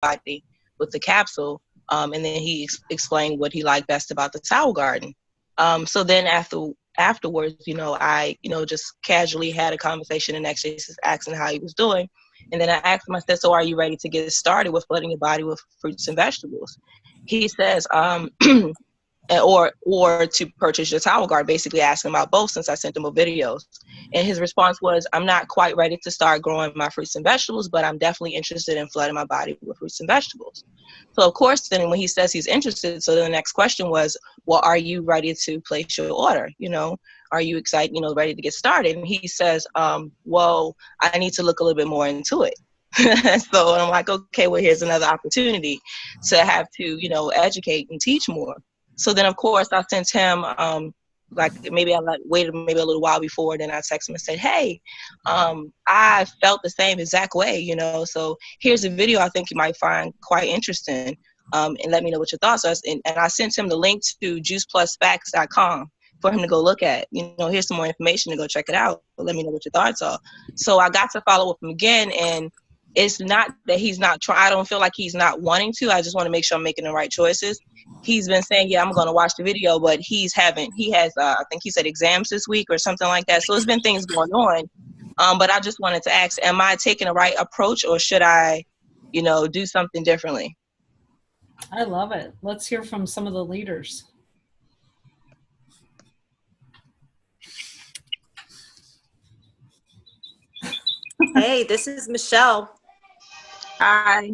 body with the capsule. And then he explained what he liked best about the Towel Garden. So then afterwards, I, just casually had a conversation and actually just asking how he was doing. And then I asked him, I said, so are you ready to get started with flooding your body with fruits and vegetables? He says, or to purchase your Towel Guard, basically asking about both since I sent him videos. And his response was, I'm not quite ready to start growing my fruits and vegetables, but I'm definitely interested in flooding my body with fruits and vegetables. So of course, then when he says he's interested, so the next question was, well, are you ready to place your order? Are you excited, ready to get started? And he says, well, I need to look a little bit more into it. So I'm like, okay, well, here's another opportunity to have to, educate and teach more. So then, of course, I sent him, maybe I waited maybe a little while before, then I texted him and said, hey, I felt the same exact way, so here's a video I think you might find quite interesting, and let me know what your thoughts are. And I sent him the link to juiceplusfacts.com for him to go look at. Here's some more information to go check it out. Let me know what your thoughts are. So I got to follow up him again, and it's not that he's not trying. I don't feel like he's not wanting to. I just want to make sure I'm making the right choices. He's been saying, yeah, I'm going to watch the video, but he has, I think he said exams this week or something like that. So there's been things going on. But I just wanted to ask, am I taking the right approach, or should I, do something differently? I love it. Let's hear from some of the leaders. Hey, this is Michelle. Hi.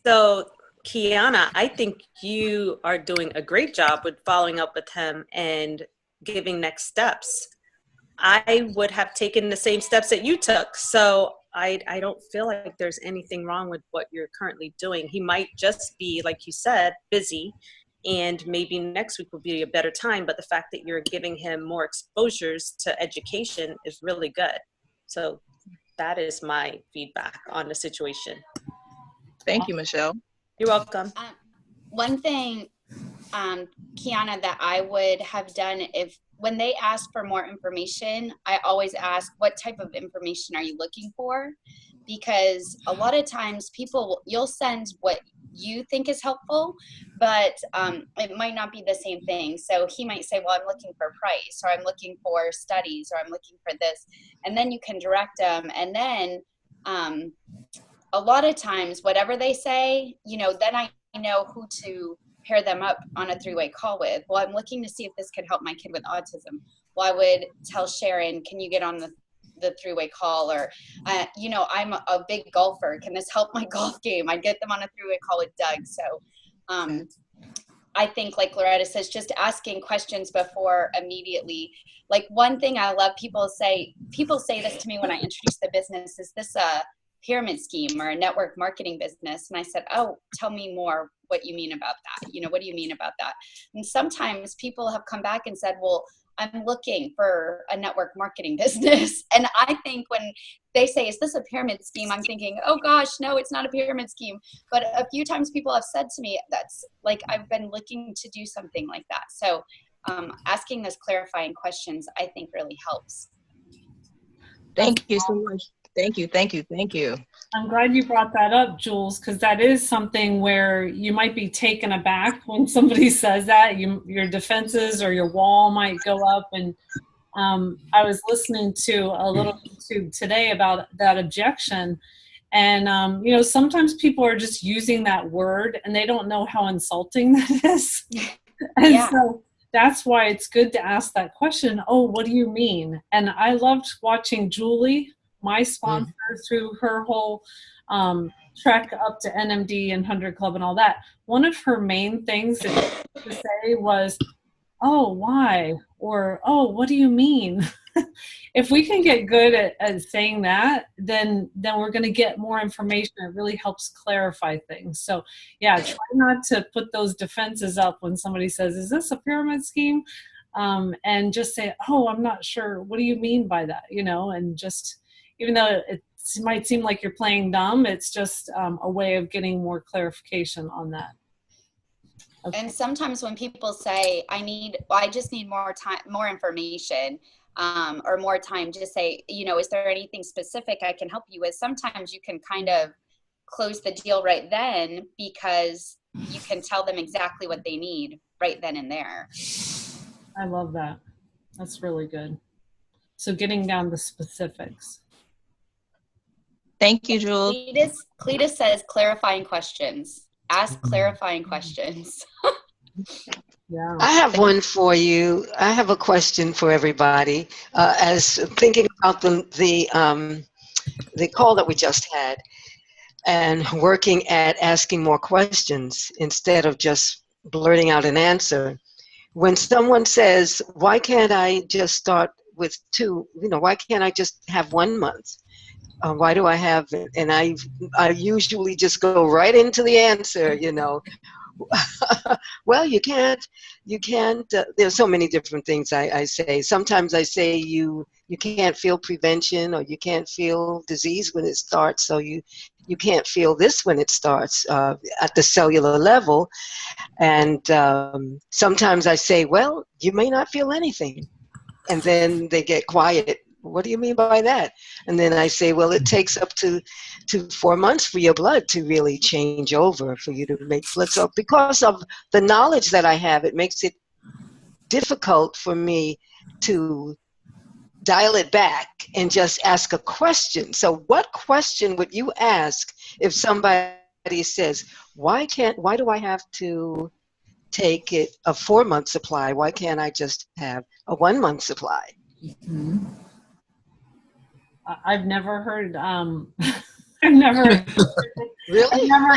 So, Kiana, I think you are doing a great job with following up with him and giving next steps. I would have taken the same steps that you took. So I don't feel like there's anything wrong with what you're currently doing. He might just be, like you said, busy, and maybe next week will be a better time. But the fact that you're giving him more exposures to education is really good. So that is my feedback on the situation. Thank you, Michelle. You're welcome. One thing, Kiana, that I would have done when they ask for more information, I always ask, what type of information are you looking for? Because a lot of times you'll send what you think is helpful, but it might not be the same thing. So he might say, well, I'm looking for price, or I'm looking for studies, or I'm looking for this. And then you can direct them. And then a lot of times, whatever they say, then I know who to pair them up on a three-way call with. Well, I'm looking to see if this could help my kid with autism. Well, I would tell Sharon, can you get on the three-way call? Or, I'm a big golfer. Can this help my golf game? I'd get them on a three-way call with Doug. So I think, like Loretta says, just asking questions before immediately. Like, one thing I love, people say this to me when I introduce the business, is this a pyramid scheme or a network marketing business? And I said, oh, tell me more what you mean about that. What do you mean about that? And sometimes people have come back and said, well, I'm looking for a network marketing business. And I think when they say, is this a pyramid scheme? I'm thinking, oh gosh, no, it's not a pyramid scheme. But a few times people have said to me, that's like, I've been looking to do something like that. So asking those clarifying questions, I think, really helps. Thank you so much. Thank you. I'm glad you brought that up, Jules, because that is something where you might be taken aback when somebody says that. Your defenses or your wall might go up. And I was listening to a little YouTube today about that objection. And, sometimes people are just using that word and they don't know how insulting that is. And so that's why it's good to ask that question. Oh, what do you mean? And I loved watching Julie, my sponsor, through her whole trek up to NMD and 100 Club and all that. One of her main things that she used to say was, oh, why? Or, oh, what do you mean? If we can get good at saying that, then we're going to get more information. It really helps clarify things. So, yeah, try not to put those defenses up when somebody says, is this a pyramid scheme? And just say, oh, I'm not sure. What do you mean by that? And just, even though it might seem like you're playing dumb, it's just a way of getting more clarification on that. Okay. And sometimes when people say, I just need more time, more information, or more time, just say, is there anything specific I can help you with? Sometimes you can kind of close the deal right then, because you can tell them exactly what they need right then and there. I love that. That's really good. So getting down to specifics. Thank you, Jules. Cletus says clarifying questions. Ask clarifying questions. Yeah. I have one for you. I have a question for everybody. As thinking about the call that we just had, and working at asking more questions instead of just blurting out an answer. When someone says, "Why can't I just start with 2? Why can't I just have 1 month? Why do I have?" And I usually just go right into the answer. Well, you can't, there's so many different things I say. Sometimes I say you can't feel prevention, or you can't feel disease when it starts, so you can't feel this when it starts at the cellular level. And sometimes I say, well, you may not feel anything. And then they get quiet. What do you mean by that? And then I say, well, it takes up to 4 months for your blood to really change over, for you to make blood. So because of the knowledge that I have, it makes it difficult for me to dial it back and just ask a question. So what question would you ask if somebody says, why do I have to take it a 4 month supply? Why can't I just have a 1 month supply? Mm-hmm. I've never heard, I've never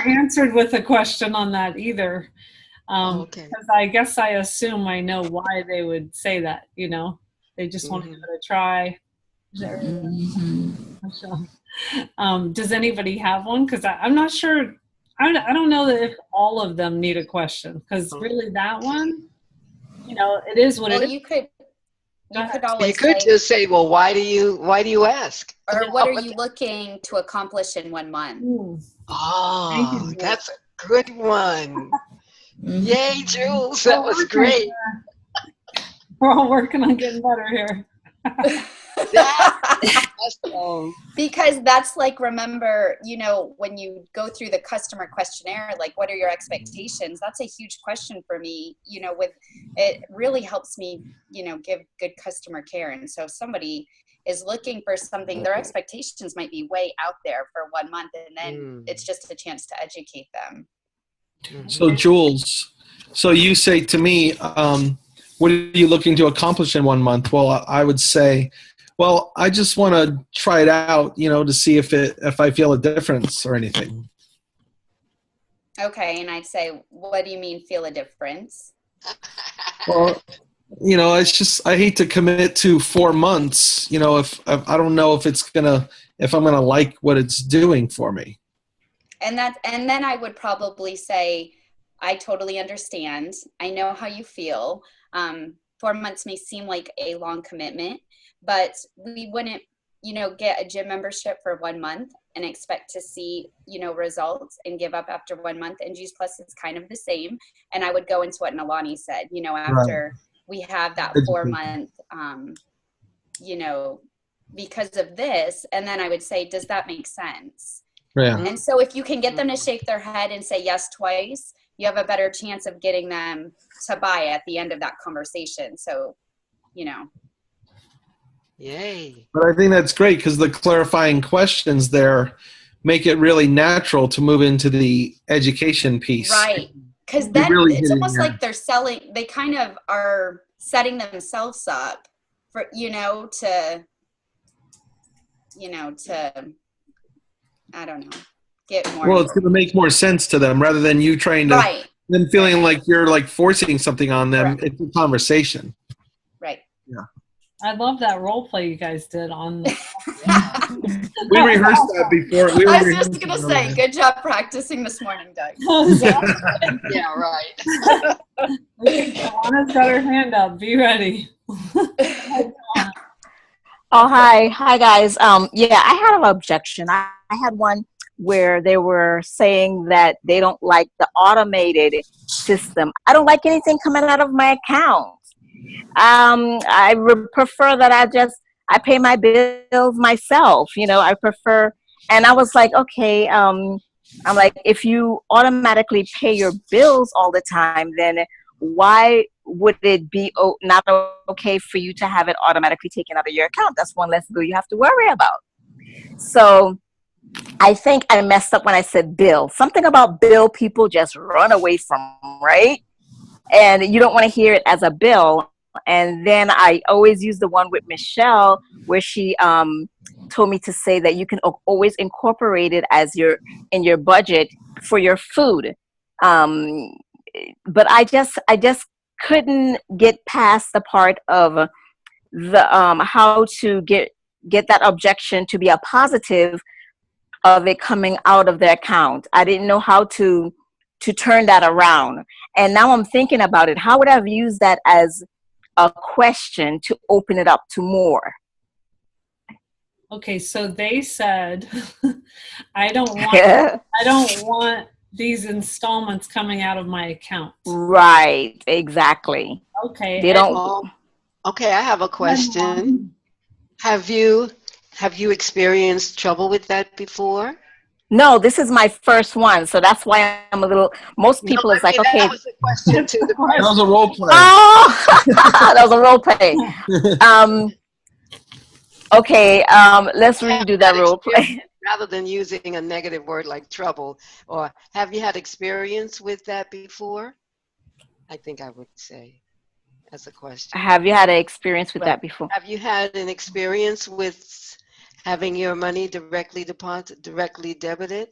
answered with a question on that either. Okay. Because I guess I assume I know why they would say that, they just want to give it a try. Does anybody have one? Because I'm not sure. I don't know that if all of them need a question, because really that one, it is what it is. You could just say, well, why do you ask? Or what are you looking to accomplish in 1 month? Oh, that's a good one. Yay, Jules, that was great. We're all working on getting better here. Because that's like, remember, when you go through the customer questionnaire, like, what are your expectations? That's a huge question for me. It really helps me, give good customer care. And so if somebody is looking for something, their expectations might be way out there for 1 month, and then it's just a chance to educate them. So Jules, so you say to me, what are you looking to accomplish in 1 month? Well, I would say, well, I just want to try it out, to see if I feel a difference or anything. Okay, and I'd say, what do you mean feel a difference? Well, it's just, I hate to commit to 4 months, if I don't know if I'm gonna like what it's doing for me. And then I would probably say, I totally understand. I know how you feel. 4 months may seem like a long commitment, but we wouldn't, get a gym membership for 1 month and expect to see, results and give up after 1 month. And Juice Plus is kind of the same. And I would go into what Nalani said, after we have that 4 month, because of this. And then I would say, does that make sense? Yeah. And so if you can get them to shake their head and say yes twice, you have a better chance of getting them to buy at the end of that conversation. So, Yay. But I think that's great, because the clarifying questions there make it really natural to move into the education piece. Right. Because then it's almost like they kind of are setting themselves up for, to I don't know, get more. Well, it's going to make more sense to them rather than you trying to, them feeling like you're like forcing something on them. Correct. It's a conversation. Right. Yeah. I love that role play you guys did on the. We rehearsed that before. I was just going to say, good job practicing this morning, Doug. Yeah, right. Anna's got her hand up. Be ready. Oh, hi guys. Yeah, I had an objection. I had one where they were saying that they don't like the automated system. I don't like anything coming out of my account. I would prefer that I pay my bills myself. I prefer, and I was like, okay, I'm like, if you automatically pay your bills all the time, then why would it be not okay for you to have it automatically taken out of your account? That's one less bill you have to worry about. So I think I messed up when I said bill. Something about bill people just run away from, right? And you don't want to hear it as a bill. And then I always use the one with Michelle where she told me to say that you can always incorporate it as in your budget for your food. But I just couldn't get past the part of the how to get that objection to be a positive of it coming out of their account. I didn't know how to turn that around. And now I'm thinking about it. How would I have used that as a question to open it up to more? Okay, so they said, I don't want these installments coming out of my account. Right, exactly. Okay. They don't. Okay, I have a question. Have you experienced trouble with that before? No, this is my first one, so that's why I'm a little. Most people is like, okay. That was a question to the That was a role play. Oh, that was a role play. Okay, let's redo that role play. Rather than using a negative word like trouble, or have you had experience with that before? I think I would say as a question. Have you had an experience with that before? Have you had an experience with having your money directly debited?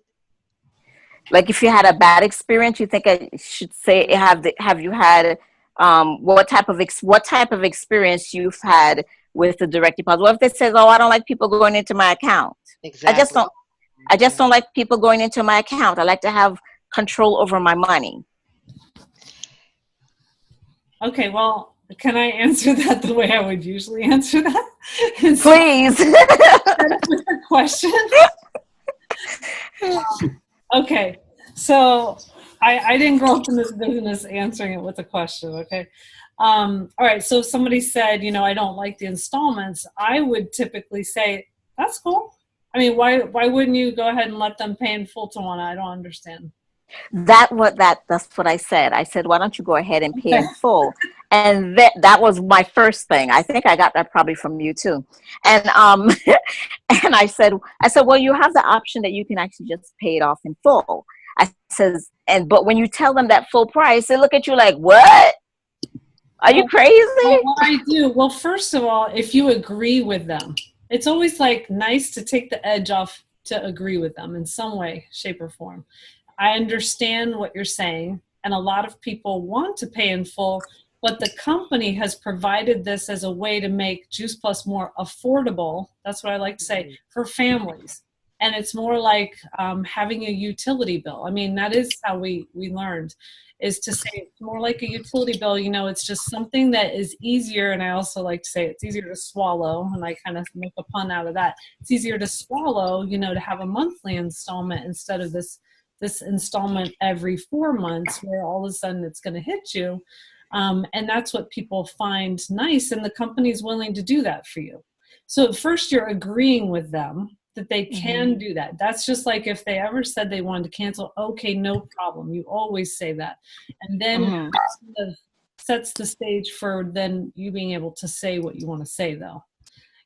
Like if you had a bad experience, you think I should say have you had what type of experience you've had with the direct deposit? What if they says, "Oh, I don't like people going into my account." Exactly. I just don't like people going into my account. I like to have control over my money. Okay, well, can I answer that the way I would usually answer that? Please. With a question. Okay, so I didn't grow up in this business answering it with a question, okay? All right, so if somebody said, I don't like the installments, I would typically say, that's cool. I mean, why wouldn't you go ahead and let them pay in full to one? I don't understand. That's what I said. I said, why don't you go ahead and pay in full? And that was my first thing. I think I got that probably from you too. And and I said, well, you have the option that you can actually just pay it off in full. But when you tell them that full price, they look at you like, what? Are you crazy? Well, what I do, well, first of all, if you agree with them, it's always like nice to take the edge off to agree with them in some way, shape, or form. I understand what you're saying, and a lot of people want to pay in full, but the company has provided this as a way to make Juice Plus more affordable. That's what I like to say, for families. And it's more like having a utility bill. I mean, that is how we learned, is to say it's more like a utility bill. It's just something that is easier. And I also like to say it's easier to swallow. And I kind of make a pun out of that. It's easier to swallow, to have a monthly installment instead of this installment every 4 months where all of a sudden it's going to hit you. And that's what people find nice. And the company's willing to do that for you. So at first you're agreeing with them that they can do that. That's just like if they ever said they wanted to cancel, okay, no problem. You always say that. And then it sort of sets the stage for then you being able to say what you want to say though,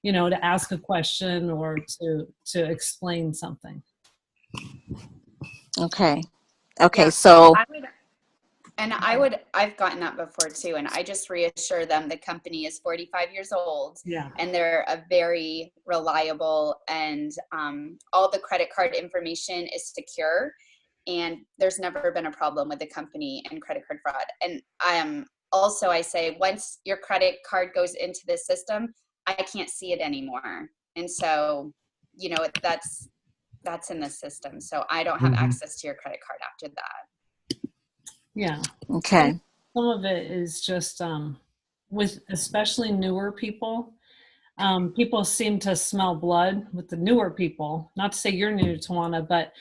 to ask a question or to explain something. Okay. Yeah, So I've gotten that before too. And I just reassure them the company is 45 years old, and they're a very reliable, and all the credit card information is secure, and there's never been a problem with the company and credit card fraud. And I say, once your credit card goes into the system, I can't see it anymore. And so, that's in the system. So I don't have access to your credit card after that. Yeah. Okay. Some of it is just with especially newer people. People seem to smell blood with the newer people. Not to say you're new to Tawana, but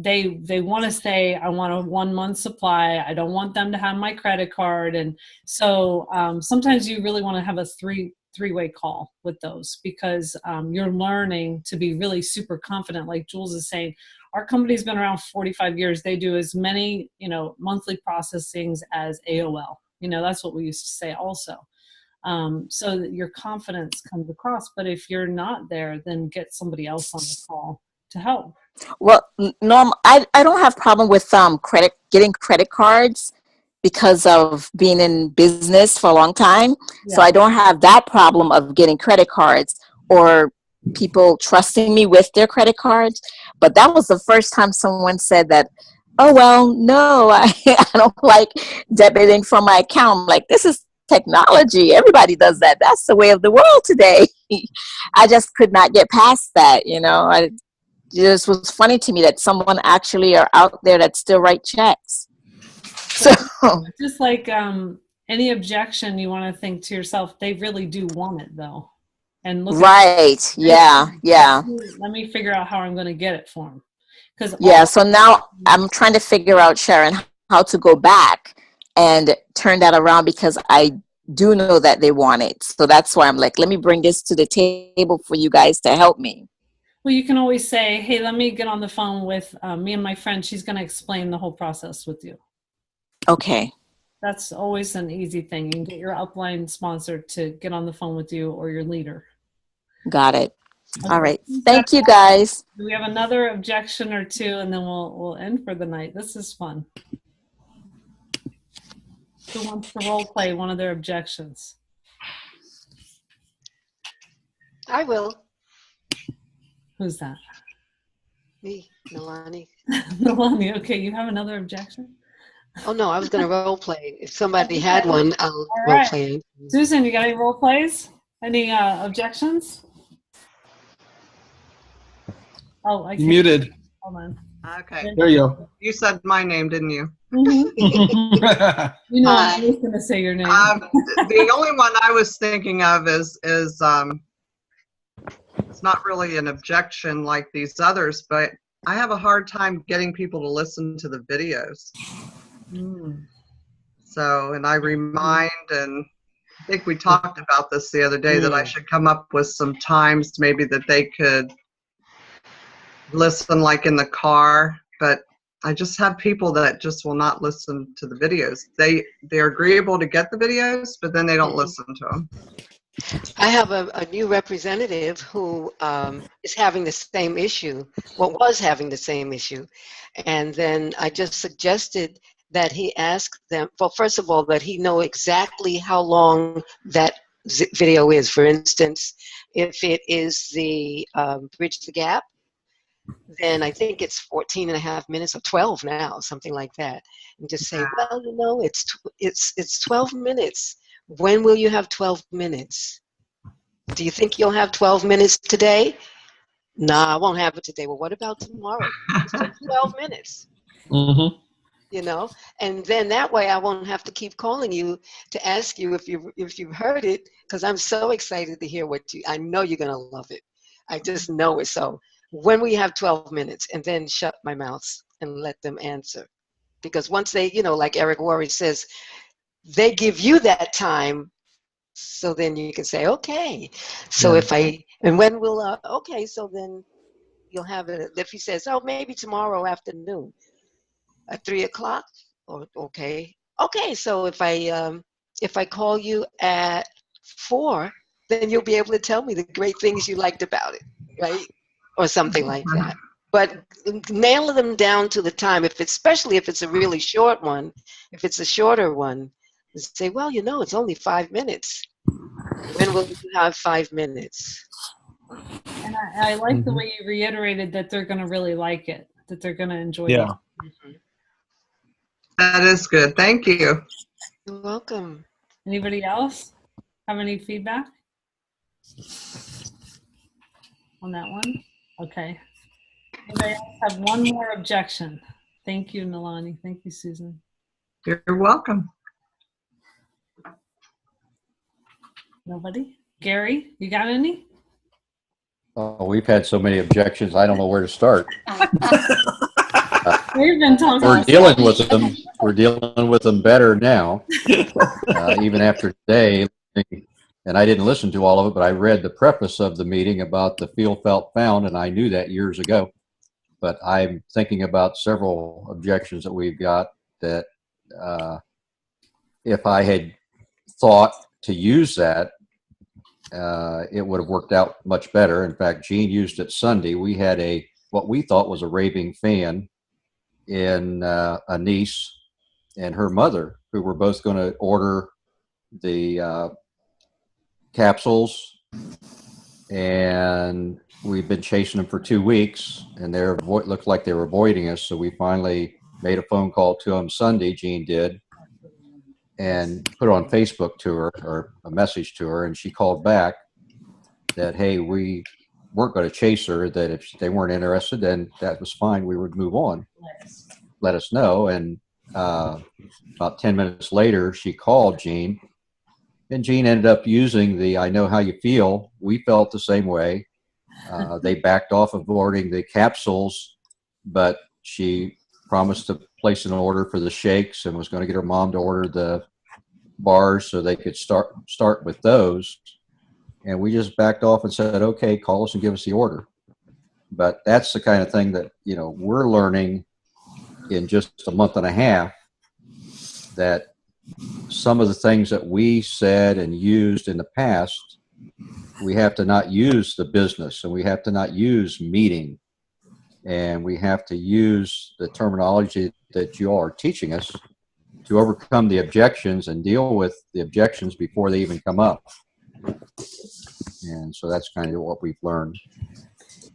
they want to say, I want a 1 month supply. I don't want them to have my credit card. And so sometimes you really want to have a three-way call with those, because you're learning to be really super confident. Like Jules is saying, our company's been around 45 years. They do as many, monthly processings as AOL. That's what we used to say also. So that your confidence comes across. But if you're not there, then get somebody else on the call to help. Well, Norm, I don't have problem with getting credit cards because of being in business for a long time. Yeah. So I don't have that problem of getting credit cards or people trusting me with their credit cards. But that was the first time someone said that, oh, well, no, I don't like debiting from my account. I'm like, this is technology. Everybody does that. That's the way of the world today. I just could not get past that, It just was funny to me that someone actually are out there that still write checks. So just like any objection, you want to think to yourself, they really do want it though. And look right. Yeah. Let me figure out how I'm going to get it for them. So now I'm trying to figure out, Sharon, how to go back and turn that around, because I do know that they want it. So that's why I'm like, let me bring this to the table for you guys to help me. Well, you can always say, hey, let me get on the phone with me and my friend. She's going to explain the whole process with you. Okay. That's always an easy thing. You can get your upline sponsor to get on the phone with you, or your leader. Got it. Okay. All right. Thank you, guys. We have another objection or two, and then we'll end for the night. This is fun. Who wants to role play one of their objections? I will. Who's that? Me, Nalani. Nalani, okay. You have another objection? Oh, no, I was going to role play. If somebody had one, I'll role play. Susan, you got any role plays? Any objections? Oh, I can't. Muted. Hold on. Okay. There you go. You said my name, didn't you? Mm-hmm. I was going to say your name. The only one I was thinking of is it's not really an objection like these others, but I have a hard time getting people to listen to the videos. So, and I remind, and I think we talked about this the other day, that I should come up with some times maybe that they could listen, like in the car, but I just have people that just will not listen to the videos. They're agreeable to get the videos, but then they don't listen to them. I have a new representative who is having the same issue, was having the same issue. And then I just suggested that he ask them, well, first of all, that he know exactly how long that video is. For instance, if it is the Bridge the Gap, then I think it's 14 and a half minutes or 12 now, something like that. And just say, well, it's 12 minutes. When will you have 12 minutes? Do you think you'll have 12 minutes today? Nah, I won't have it today. Well, what about tomorrow? It's just 12 minutes. Mm-hmm. And then that way I won't have to keep calling you to ask you if you've heard it, because I'm so excited to hear I know you're going to love it. I just know it. So when we have 12 minutes, and then shut my mouth and let them answer. Because once they, like Eric Worre says, they give you that time, so then you can say, okay. So and when will, okay, so then you'll have it. If he says, oh, maybe tomorrow afternoon at 3:00, or okay. So if I call you at 4, then you'll be able to tell me the great things you liked about it, right? Or something like that. But nail them down to the time, especially if it's a really short one. If it's a shorter one, say, well, it's only 5 minutes. When will you have 5 minutes? And I like the way you reiterated that they're going to really like it, that they're going to enjoy it. That is good. Thank you. You're welcome. Anybody else have any feedback on that one? Okay. Anybody else have one more objection? Thank you, Nalani. Thank you, Susan. You're welcome. Nobody? Gary, you got any? Oh, we've had so many objections, I don't know where to start. We've been talking. We're dealing with them. We're dealing with them better now. Even after today, and I didn't listen to all of it, but I read the preface of the meeting about the feel, felt, found, and I knew that years ago. But I'm thinking about several objections that we've got that if I had thought to use that, it would have worked out much better. In fact, Jean used it Sunday. We had what we thought was a raving fan in a niece and her mother, who were both going to order the capsules, and we've been chasing them for 2 weeks, and they looked like they were avoiding us. So we finally made a phone call to them Sunday, Jean did, and put it on Facebook to her, or a message to her, and she called back that, hey, we weren't going to chase her, that if they weren't interested, then that was fine, we would move on. Let us know. And about 10 minutes later, she called Jean, and Jean ended up using the I know how you feel. We felt the same way. They backed off of ordering the capsules, but she promised to place an order for the shakes and was going to get her mom to order the bars so they could start with those. And we just backed off and said, okay, call us and give us the order. But that's the kind of thing that, we're learning in just a month and a half, that some of the things that we said and used in the past, we have to not use the business, and we have to not use meeting, and we have to use the terminology that you all are teaching us to overcome the objections and deal with the objections before they even come up. And so that's kind of what we've learned.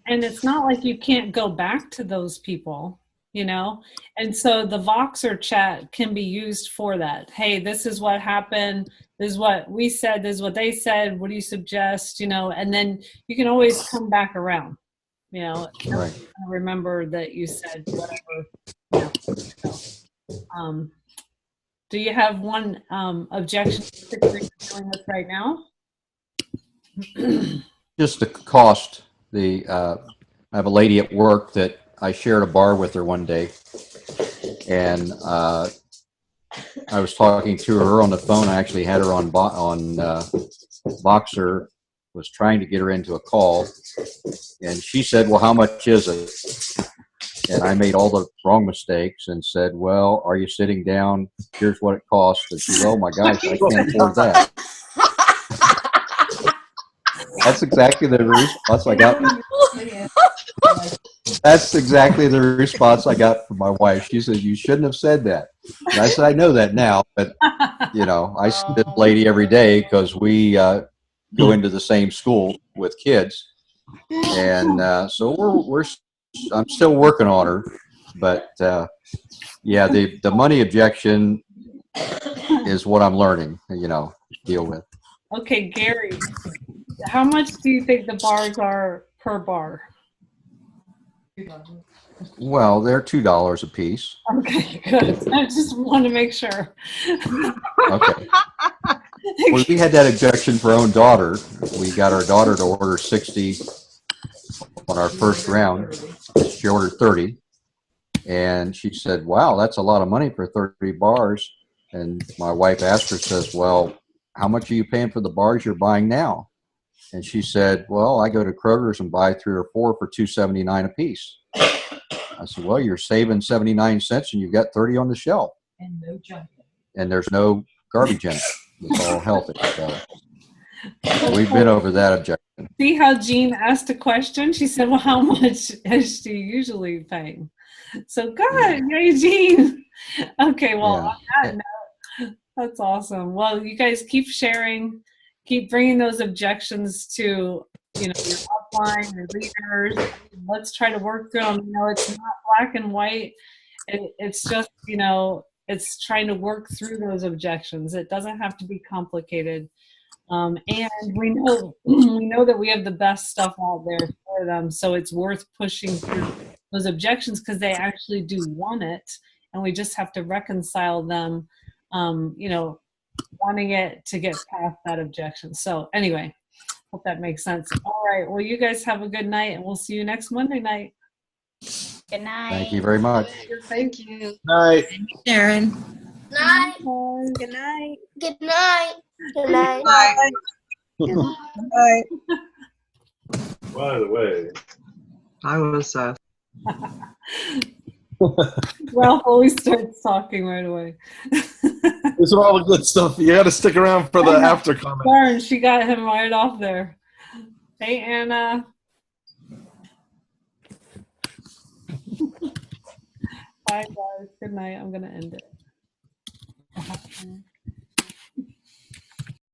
And it's not like you can't go back to those people, and so the Voxer chat can be used for that. Hey, this is what happened. This is what we said. This is what they said. What do you suggest? And then you can always come back around, Right. Remember that you said whatever. So, do you have one objection that you're dealing with right now? Just the cost. I have a lady at work that I shared a bar with her one day, and I was talking to her on the phone. I actually had her on Voxer, was trying to get her into a call, and she said, well, how much is it? And I made all the wrong mistakes and said, well, are you sitting down? Here's what it costs. And she said, oh my gosh, I can't afford that. That's exactly the response I got. That's exactly the response I got from my wife. She said, you shouldn't have said that. And I said, I know that now, but I see this lady every day because we go into the same school with kids. And so I'm still working on her, but the money objection is what I'm learning, deal with. Okay, Gary, how much do you think the bars are per bar? Well, they're $2 a piece. Okay, good. I just want to make sure. Okay. Well, we had that objection for our own daughter. We got our daughter to order 60 on our first round. She ordered 30. And she said, wow, that's a lot of money for 30 bars. And my wife asked her, says, well, how much are you paying for the bars you're buying now? And she said, well, I go to Kroger's and buy 3 or 4 for $2.79 a piece. I said, well, you're saving 79 cents and you've got 30 on the shelf. And no junk. And there's no garbage in it. It's all healthy. So we've been over that objection. See how Jean asked a question? She said, well, how much is she usually paying? So good. Yay, Jean. Okay, well, on that note, that's awesome. Well, you guys keep sharing. Keep bringing those objections to, your upline, your leaders. Let's try to work through them. It's not black and white. It's just, it's trying to work through those objections. It doesn't have to be complicated. And we know that we have the best stuff out there for them. So it's worth pushing through those objections because they actually do want it. And we just have to reconcile them, wanting it to get past that objection. So anyway, hope that makes sense. All right. Well, you guys have a good night, and we'll see you next Monday night. Good night. Thank you very much. Thank you. Night. Sharon. Night. Good night. Good night. Good night. Bye. Bye. By the way, I was Ralph always starts talking right away. This is all the good stuff. You got to stick around for the after comment. Darn, she got him right off there. Hey, Anna. Bye, guys. Good night. I'm going to end it.